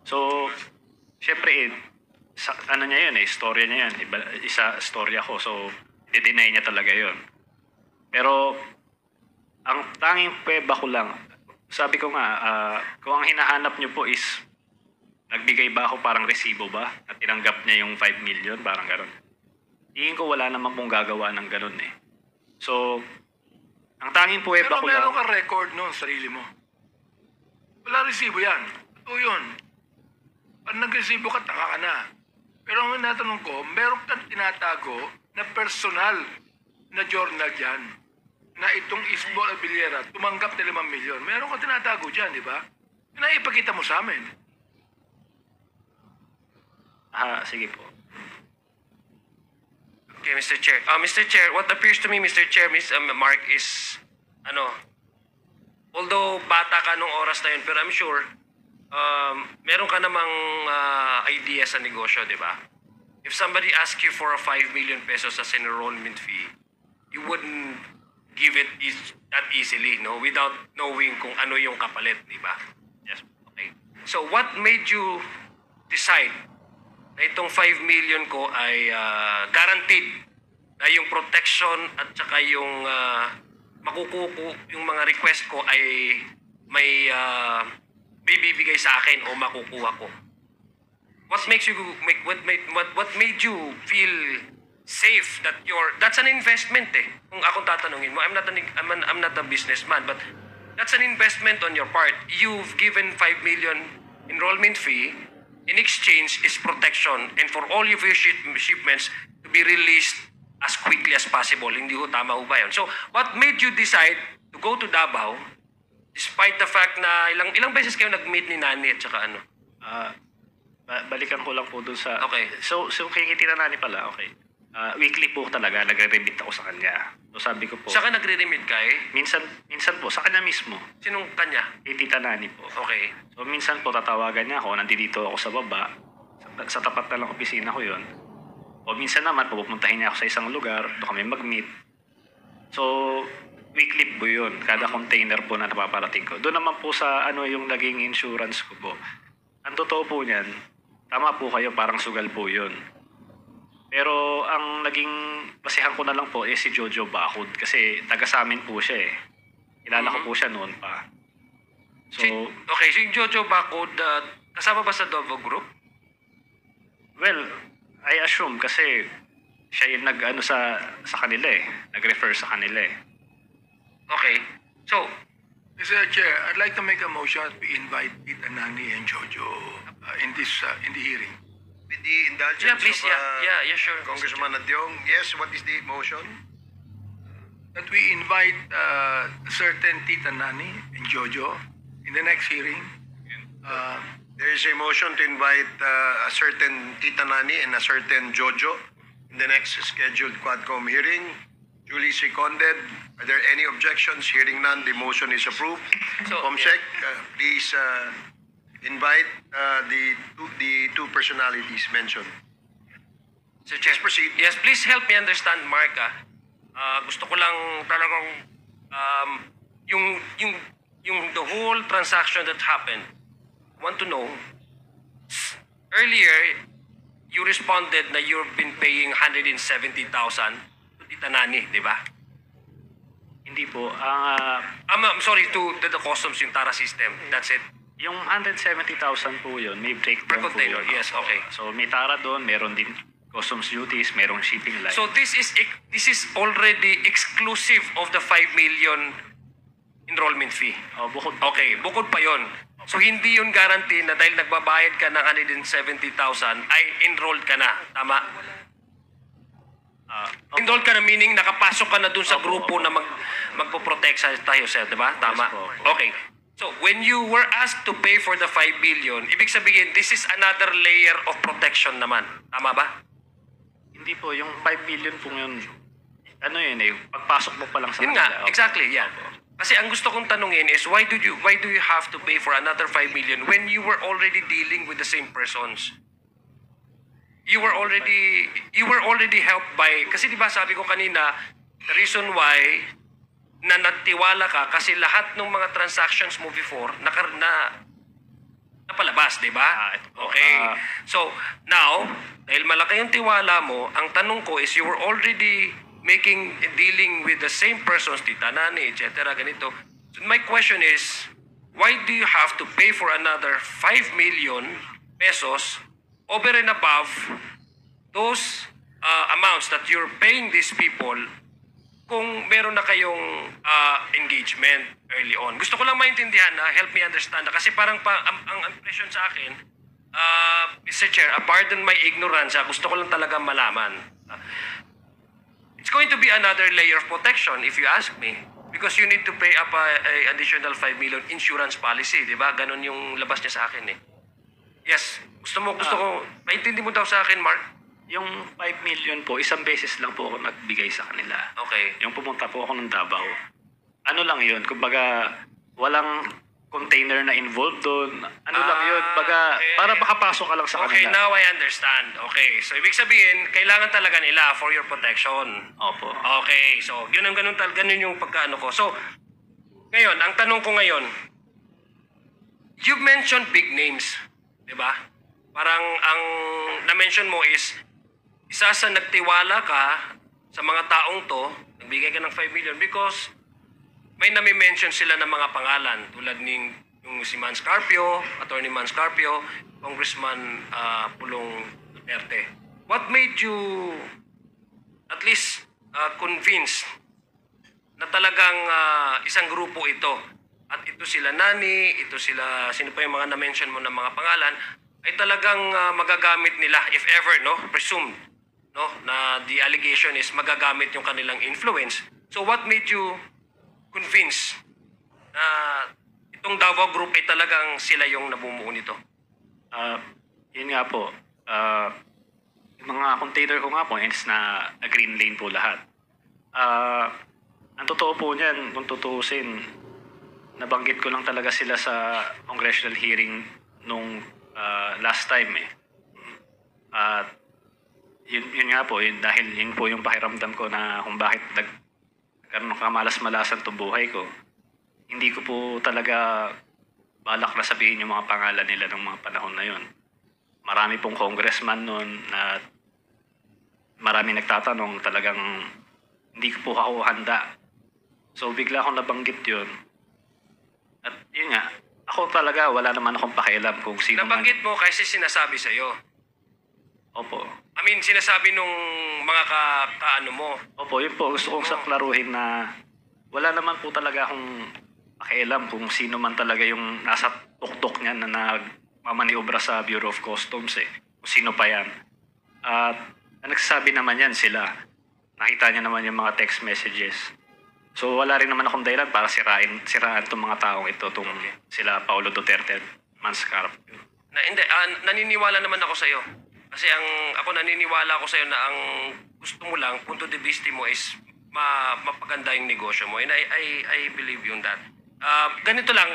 So, syempre, ano niya yun, istorya niya yun. Isa storya ko, so i-deny niya talaga yun. Pero, ang tanging pweba ko lang, sabi ko nga, kung ang hinahanap niyo po is nagbigay ba ako parang resibo ba? At tinanggap niya yung 5 million, parang gano'n. Tingin ko wala naman pong gagawa ng gano'n eh. So, ang tanging puweba Pero ko lang... meron ka record noon, sarili mo. Wala resibo yan. O yun. Pag nag-resibo ka, tanga ka na. Pero ang natanong ko, meron kang tinatago na personal na journal dyan na itong Isbol Abiliera tumanggap ng 5 milyon. Meron kang tinatago dyan, di ba? Ipakita mo sa amin. Sige po. Okay, Mr. Chair. Mr. Chair, what appears to me, Mr. Chair, Mark, is, although bata ka nung oras na yun, pero I'm sure, meron ka namang idea sa negosyo, di ba? If somebody asks you for a 5 million pesos as an enrollment fee, you wouldn't give it that easily, no? Without knowing kung ano yung kapalit, di ba? Yes. Okay. So, what made you decide na itong 5 million ko ay guaranteed na yung protection at saka yung yung mga request ko ay may bibigay sa akin o makukuha ko? What makes you what made you feel safe that that's an investment eh. Kung akong tatanungin mo, I'm not a businessman, but that's an investment on your part. You've given 5 million enrollment fee. In exchange is protection and for all of your shipments to be released as quickly as possible. Hindi ho tama ho ba yun? So, what made you decide to go to Davao despite the fact na ilang beses kayo nag-meet ni Nani at saka ano? Balikan ko lang po dun sa... Okay. So kikiti na Nani pala, okay. Weekly po talaga, nagre-remit ako sa kanya. So sabi ko po... Saka nagre-remit ka eh? Minsan po, sa kanya mismo. Sinong kanya? Kay Tita Nani po. Okay. So minsan po tatawagan niya ako, nandito ako sa baba, sa tapat na lang opisina ko yon. O minsan naman, pupuntahin niya ako sa isang lugar, doon kami mag-meet. So, weekly po yun, kada container po na napaparating ko. Doon naman po sa yung naging insurance ko po. Ang totoo po niyan, tama po kayo, parang sugal po yun. Pero ang naging basihan ko na lang po si Jojo Bacod kasi taga sa amin po siya eh. Kilala ko po siya noon pa. So, Okay, so yung Jojo Bacod, kasama ba sa Dovo Group? well, I assume kasi siya yung sa kanila eh. Nag-refer sa kanila eh. Okay. So, Mr. Chair, I'd like to make a motion that we invite Tita Nani and Jojo in the hearing. With the indulgence yeah, please, of yeah, sure. Congressman Adyong, yes, what is the motion? That we invite certain Tita Nani and Jojo in the next hearing. There is a motion to invite a certain Tita Nani and a certain Jojo in the next scheduled Quadcom hearing. Duly seconded. Are there any objections? Hearing none, the motion is approved. So, Comsec, please invite the two personalities mentioned. So, Chair, Please proceed. Yes, please help me understand, Mark. Gusto ko lang talagang yung the whole transaction that happened. I want to know, earlier, you responded na you've been paying 170,000 to Tita Nani, di ba? Hindi po. I'm sorry, to the customs, yung Tara system. That's it. Yung 170,000 po yun, may breakdown Per po container, yun. yes, okay. So may tara doon, meron din customs duties, merong shipping line. So this is already exclusive of the 5 million enrollment fee. Bukod Okay, bukod pa yon. So hindi yun guarantee na dahil nagbabayad ka ng 170,000 ay enrolled ka na. Tama? Enrolled ka na meaning nakapasok ka na dun sa grupo na magpo-protect sa tayo, sir, di ba? Tama? po. Okay. So when you were asked to pay for the 5 billion, ibig sabihin this is another layer of protection naman. Tama ba? Hindi po, yung 5 million po yun, ano yun eh, pagpasok mo pa lang sa Yun nga, exactly, yeah. Kasi ang gusto kong tanungin is why do you have to pay for another 5 million when you were already dealing with the same persons? You were already helped by, kasi di ba sabi ko kanina, the reason why na nagtiwala ka kasi lahat ng mga transactions mo before napalabas, di ba? Ito po. Okay. So, now, dahil malaki yung tiwala mo, ang tanong ko is you were already dealing with the same persons, Tita Nani, etc. ganito. So my question is, why do you have to pay for another 5 million pesos over and above those amounts that you're paying these people kung meron na kayong engagement early on? Gusto ko lang maintindihan na, help me understand na, kasi parang ang impression sa akin, Mr. Chair, pardon my ignorance, gusto ko lang talaga malaman. It's going to be another layer of protection if you ask me, because you need to pay up a additional 5 million insurance policy, di ba? Ganon yung labas niya sa akin eh. Yes, gusto ko, maintindi mo daw sa akin, Mark? Yung 5 million po, isang beses lang po ako nagbigay sa kanila. Okay. Yung pumunta po ako ng Davao. Ano lang yun, kumbaga walang container na involved doon. Ano lang yun, baga, okay. para makapasok ka lang sa Okay, kanila. now I understand. Okay, so ibig sabihin, kailangan talaga nila for your protection. Opo. Okay, so ganun yung pagkaano ko. So, ngayon, ang tanong ko ngayon, you mentioned big names, di ba? Parang ang na-mention mo is, isa sa nagtiwala ka sa mga taong to, nagbigay ka ng 5 million because may nami-mention sila ng mga pangalan tulad yung si Man Scarpio, Attorney Man Scarpio, Congressman Pulong Duterte. What made you at least convinced na talagang isang grupo ito at ito sila Nani, ito sila, sino pa yung mga na-mention mo ng mga pangalan, ay talagang magagamit nila, if ever, no, presumed, no, na the allegation is magagamit yung kanilang influence. So what made you convince na itong Davao Group ay talagang sila yung nabumuo nito? Yun nga po. Yung mga container ko nga po is na green lane po lahat. Ang totoo po niyan, kung tutuusin, nabanggit ko lang talaga sila sa congressional hearing nung last time eh. At yun nga po, dahil yun po yung pakiramdam ko na kung bakit nagkaroon ng kamalas-malasan itong buhay ko. Hindi ko po talaga balak na sabihin yung mga pangalan nila ng mga panahon na yun. Marami pong congressman noon na marami nagtatanong, talagang hindi ko po ako handa. So bigla akong nabanggit yun. At yun nga, ako talaga wala naman akong pakialam kung sino Nabanggit mo kasi sinasabi sa'yo. Opo. I mean, sinasabi nung mga kaano mo. Opo, yun po. Gusto kong saklaruhin na wala naman po talaga akong pakialam kung sino man talaga yung nasa tuktok niyan na nagmamaniobra sa Bureau of Customs eh. Kung sino pa yan. At nagsasabi naman yan sila. Nakita niya naman yung mga text messages. So wala rin naman akong dahilan para siraan itong mga taong ito, itong sila Paulo Duterte, Man Scarpio. Hindi, naniniwala naman ako sa'yo. Kasi ako naniniwala ako sa'yo na ang gusto mo lang, punto de vista mo is mapaganda yung negosyo mo. And I believe you in that. Ganito lang,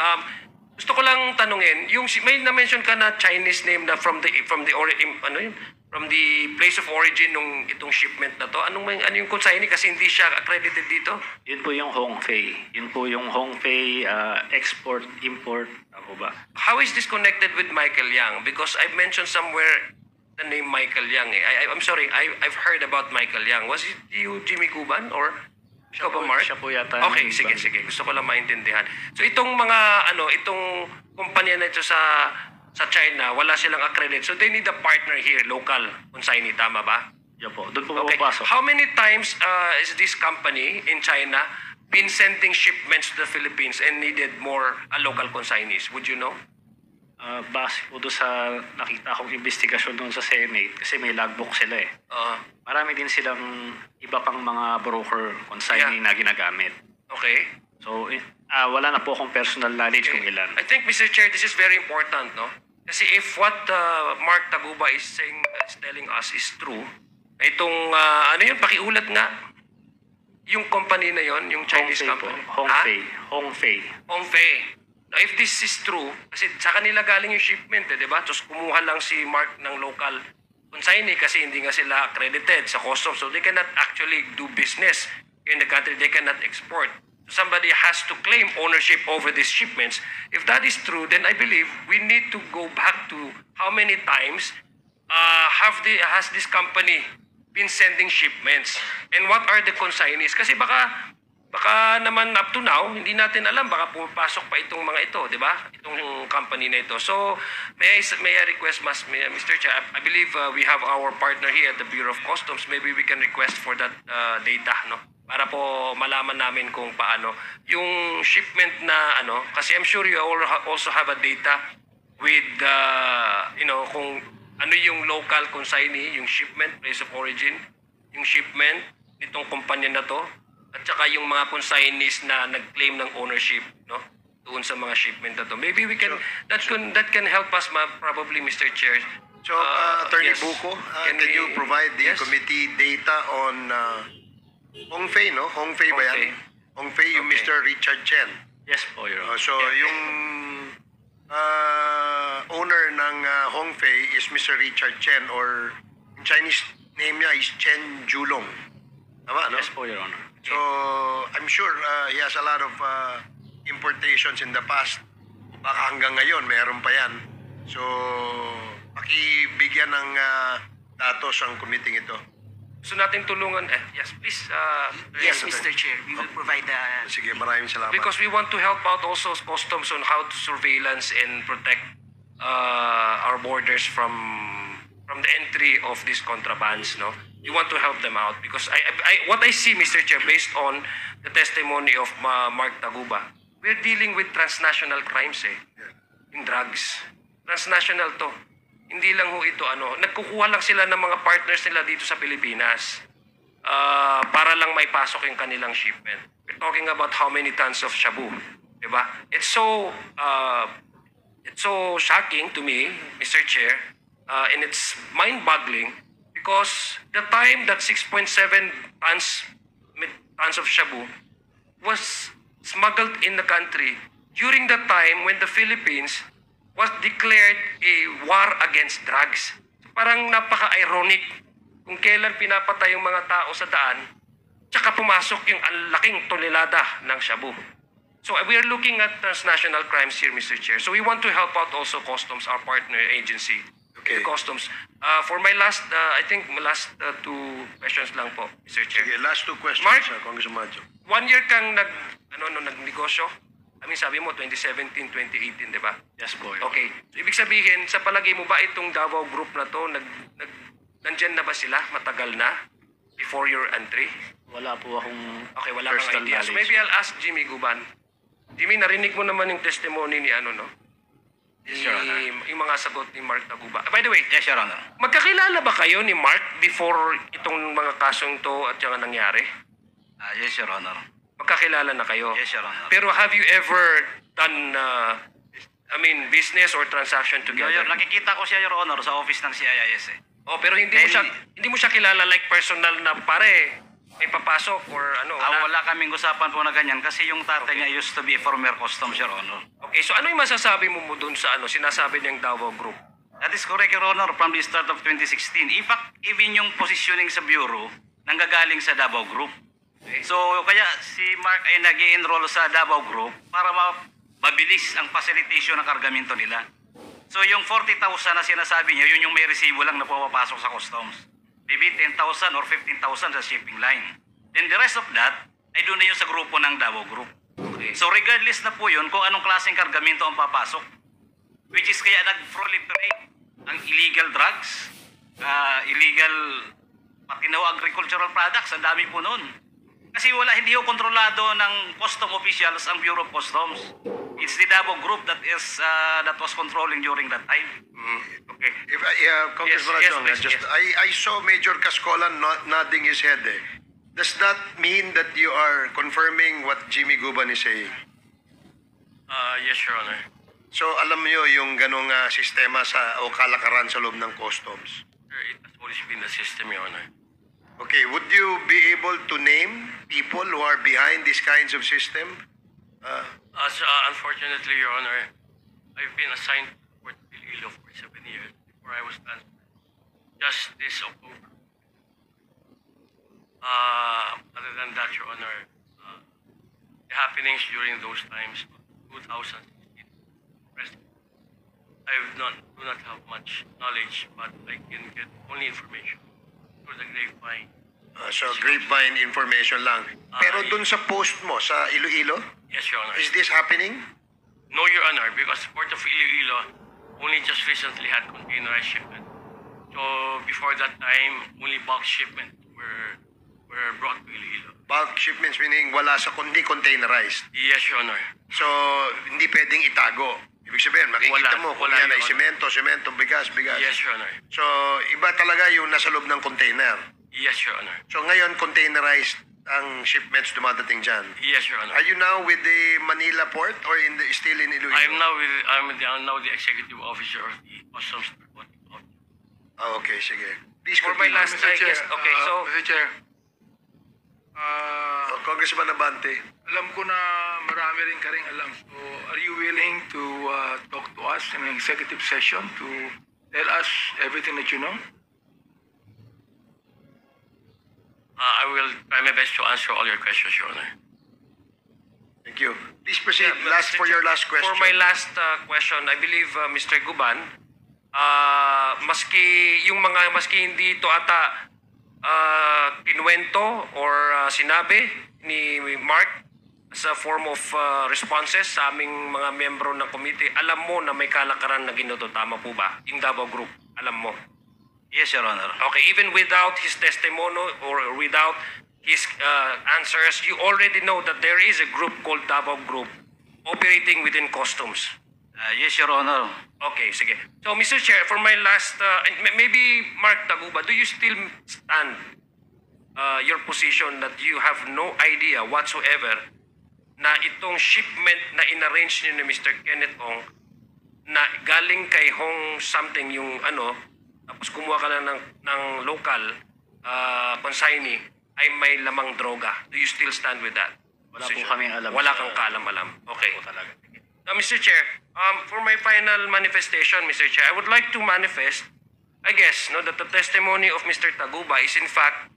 gusto ko lang tanungin, may na-mention ka na Chinese name na from the place of origin nung itong shipment na to. Ano yung consignee kasi hindi siya accredited dito? Yun po yung Hongfei. Yun po yung Hongfei export, import. Ako ba? How is this connected with Michael Yang? Because I've mentioned somewhere the name Michael Yang. I'm sorry, I've heard about Michael Yang. Was it you, Jimmy Cuban, or ikaw ba, Mark? Siya po yata. Okay, sige. Gusto ko lang maintindihan. So itong itong kumpanya na ito sa China, wala silang accredit. So they need a partner here, local, consignee, tama ba? Yan po. Doon po Okay. pumapasok. How many times is this company in China been sending shipments to the Philippines and needed more local consignees? Would you know? Base po doon sa nakita kong investigasyon doon sa Senate, kasi may logbook sila eh. Marami din silang iba pang mga broker consignee na ginagamit. Okay. So, wala na po akong personal knowledge kung ilan. I think, Mr. Chair, this is very important, no? Kasi if what Mark Taguba is saying, is telling us is true, itong, ano yun, pakiulat nga, yung company na yon, yung Chinese company. Hongfei. Hongfei. Now, if this is true, kasi sa kanila galing yung shipment, di ba? Tapos kumuha lang si Mark ng local consignee kasi hindi nga sila accredited sa customs. So they cannot actually do business in the country. They cannot export. So somebody has to claim ownership over these shipments. If that is true, then I believe we need to go back to how many times has this company been sending shipments? And what are the consignees? Kasi baka naman up to now, hindi natin alam, baka pumapasok pa itong mga ito, di ba? Itong company na ito. So, may I request, Mr. Chair, I believe we have our partner here at the Bureau of Customs. Maybe we can request for that data, no? Para po malaman namin kung paano. Yung shipment na, kasi I'm sure you also have a data with, kung ano yung local consignee, yung shipment, place of origin, yung shipment nitong kumpanya na to, at saka yung mga consignees na nag-claim ng ownership, no? Doon sa mga shipment na to. Maybe we can, that can help us probably, Mr. Chair. So, Attorney yes. Buko, Can can you we- provide the yes. committee data on Hongfei, no? Hongfei ba yan? Hongfei, yung Okay. Mr. Richard Chen. Yes po, Your Honor. So, yung owner ng Hongfei is Mr. Richard Chen, or yung Chinese name niya is Chen Julong. Tama, no? Yes po, Your Honor. So, I'm sure he has a lot of importations in the past. Baka hanggang ngayon, meron pa yan. So, pakibigyan ng datos ang committee ito. Gusto natin tulungan. Yes, please. Yes, Mr. Chair. We will provide the... Sige, maraming salamat. Because we want to help out also customs on how to surveillance and protect our borders from the entry of these contrabands, no? We want to help them out because what I see, Mr. Chair, based on the testimony of Mark Taguba, we're dealing with transnational crimes, yung drugs. Transnational to. Hindi lang ho ito, nagkukuha lang sila ng mga partners nila dito sa Pilipinas para lang may pasok yung kanilang shipment. We're talking about how many tons of shabu, diba? It's so shocking to me, Mr. Chair, and it's mind-boggling because the time that 6.7 tons of shabu was smuggled in the country during the time when the Philippines was declared a war against drugs. So parang napaka-ironic kung kailan pinapatay yung mga tao sa daan, tsaka pumasok yung laking tonelada ng shabu. So we are looking at transnational crimes here, Mr. Chair. So we want to help out also Customs, our partner agency. Okay. Customs. For my last, I think last two questions lang po, Mr. Chair. Sige, last two questions, Mark? Congressman Madjo. 1 year kang nagnegosyo. I mean, sabi mo, 2017, 2018, di ba? Yes po, Your Honor. Okay. So, ibig sabihin, sa palagay mo ba itong Davao Group na to, nandyan na ba sila? Matagal na? Before your entry? Wala po akong Okay, wala kang personal idea. So knowledge. maybe I'll ask Jimmy Guban. Jimmy, narinig mo naman yung testimony ni no? Yes, Your Honor. Yung mga sagot ni Mark Taguba. By the way, Yes, Your Honor. magkakilala ba kayo ni Mark before itong mga kasong to at yung nangyari? Yes, Your Honor. Magkakilala na kayo? Yes, Your Honor. Pero have you ever done, business or transaction together? Nakikita ko siya, Your Honor, sa office ng CIS eh. Oh, pero hindi mo siya kilala like personal na pare, may papasok or ano? Wala kaming usapan po na ganyan kasi yung tatay niya used to be a former customs, Your Honor. Okay, so ano yung masasabi mo dun sa sinasabi niyang Davao Group? That is correct, Your Honor, from the start of 2016. In fact, even yung positioning sa Bureau, nanggagaling sa Davao Group. So, kaya si Mark ay nag-i-enroll sa Davao Group para mabilis ang facilitation ng kargamento nila. So, yung 40,000 na sinasabi niya, yun yung may resibo lang na pumapasok sa customs. Maybe 10,000 or 15,000 sa shipping line. Then the rest of that, ay doon na yun sa grupo ng Davao Group. Okay. So, regardless na po yun kung anong klaseng kargamento ang papasok, which is kaya nag-proliferate ang illegal drugs, illegal pati na agricultural products, ang dami po noon. Kasi hindi ho kontrolado ng custom officials ang Bureau of Customs. It's the Davao Group that was controlling during that time. Okay. If Congressman Yes, Adjong, please, just yes. I saw Major Cascolan nodding his head. Does that mean that you are confirming what Jimmy Guban is saying? Yes, Your Honor. So alam niyo yung ganong sistema o kalakaran sa loob ng customs. Sir, it has always been the system, Your Honor. Okay, would you be able to name people who are behind these kinds of system? Unfortunately, Your Honor, I've been assigned to Fort Iloilo for 7 years before I was transferred. Just this October. Other than that, Your Honor, the happenings during those times, 2016, I do not have much knowledge, but I can get only information through the grapevine. So grapevine information lang. Pero dun sa post mo sa Iloilo, Yes, Your Honor. is this happening? No, Your Honor, because Port of Iloilo only just recently had containerized shipment. So before that time, only bulk shipment were brought to Iloilo. Bulk shipments meaning wala sa kundi containerized. Yes, Your Honor. So hindi pwedeng itago. Ibig sabihin, makikita mo kung Wala, yan ay Your Honor. semento, bigas. Yes, Your Honor. So iba talaga yung nasa loob ng container. Yes, Your Honor. So ngayon containerized ang shipments dumadating dyan. Yes, Your Honor. Are you now with the Manila port or still in Iloilo? I'm now the executive officer of the Customs Narcotic Office. Okay, sige. Please For my continue. last, I guess, okay, so Mr. Chair, Congressman Abante. alam ko na marami rin ka rin alam. So, are you willing to talk to us in an executive session to tell us everything that you know? I will try my best to answer all your questions, Your Honor. Thank you. Please proceed. Yeah, Last for your last question. For my last question, I believe Mr. Guban, maski hindi ito ata kinuwento or sinabi ni Mark as a form of responses sa aming mga membro ng committee, alam mo na may kalakaran na ginoto. Tama po ba? Yung Davao Group, alam mo. Yes, Your Honor. Okay, even without his testimony or without his answers, you already know that there is a group called Davao Group operating within customs. Yes, Your Honor. Okay, sige. So, Mr. Chair, for my last, maybe Mark Taguba, do you still stand your position that you have no idea whatsoever na itong shipment na inarrange niyo ni Mr. Kenneth Ong na galing kay Hong something yung tapos kumuha ka na ng local consignee ay may lamang droga. Do you still stand with that? Wala po kaming alam Wala sa- kang kaalam-alam. Okay. Po talaga. Mr. Chair, for my final manifestation, Mr. Chair, I would like to manifest, I guess, that the testimony of Mr. Taguba is in fact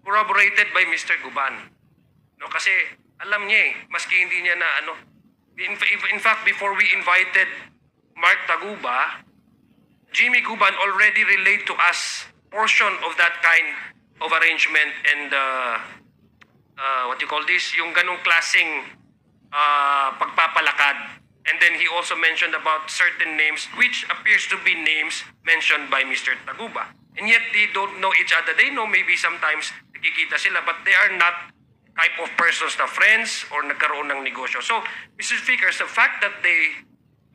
corroborated by Mr. Guban. No, kasi alam niya maski hindi niya na in fact, before we invited Mark Taguba, Jimmy Guban already relayed to us portion of that kind of arrangement and what you call this, yung ganong klaseng pagpapalakad. And then he also mentioned about certain names which appears to be names mentioned by Mr. Taguba. And yet they don't know each other. They know maybe sometimes nakikita sila but they are not type of persons na friends or nagkaroon ng negosyo. So, Mr. Speaker, the fact that they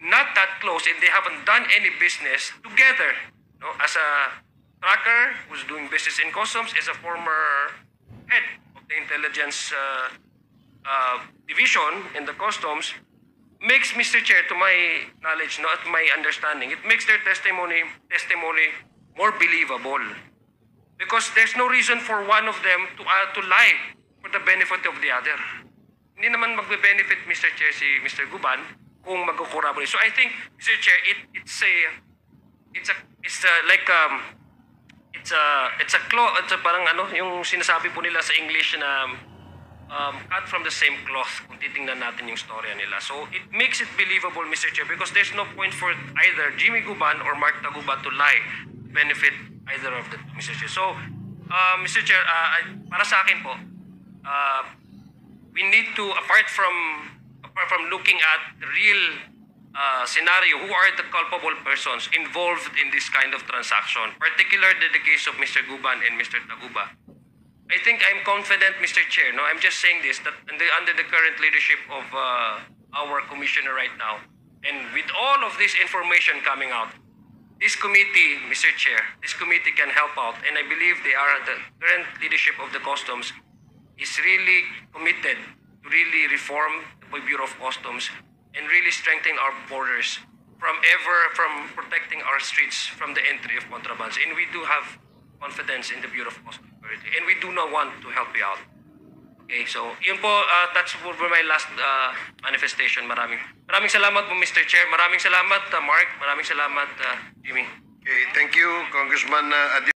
not that close and they haven't done any business together, as a tracker who's doing business in customs, as a former head of the intelligence division in the customs, makes, Mr. Chair, to my knowledge, at my understanding, it makes their testimony more believable. Because there's no reason for one of them to lie for the benefit of the other. Hindi naman magbe-benefit, Mr. Chair, si Mr. Guban kung magkukurabol. So I think, Mr. Chair, it's parang yung sinasabi po nila sa English na cut from the same cloth kung titingnan natin yung storya nila. So it makes it believable, Mr. Chair, because there's no point for either Jimmy Guban or Mark Taguba to lie, benefit either of the two, Mr. Chair. So, Mr. Chair, para sa akin po, we need to, apart from looking at the real scenario, who are the culpable persons involved in this kind of transaction, particularly the case of Mr. Guban and Mr. Taguba, I think I'm confident, Mr. Chair. No, I'm just saying this that under the current leadership of our commissioner right now, and with all of this information coming out, this committee, Mr. Chair, this committee can help out, and I believe the current leadership of the Customs is really committed to really reform the Bureau of Customs and really strengthen our borders from protecting our streets from the entry of contrabands. And we do have confidence in the Bureau of Customs Authority, and we do not want to help you out. Okay, so yun po, that's for my last manifestation. Maraming salamat po, Mr. Chair. Maraming salamat, Mark. Maraming salamat, Jimmy. Okay, thank you, Congressman Adi.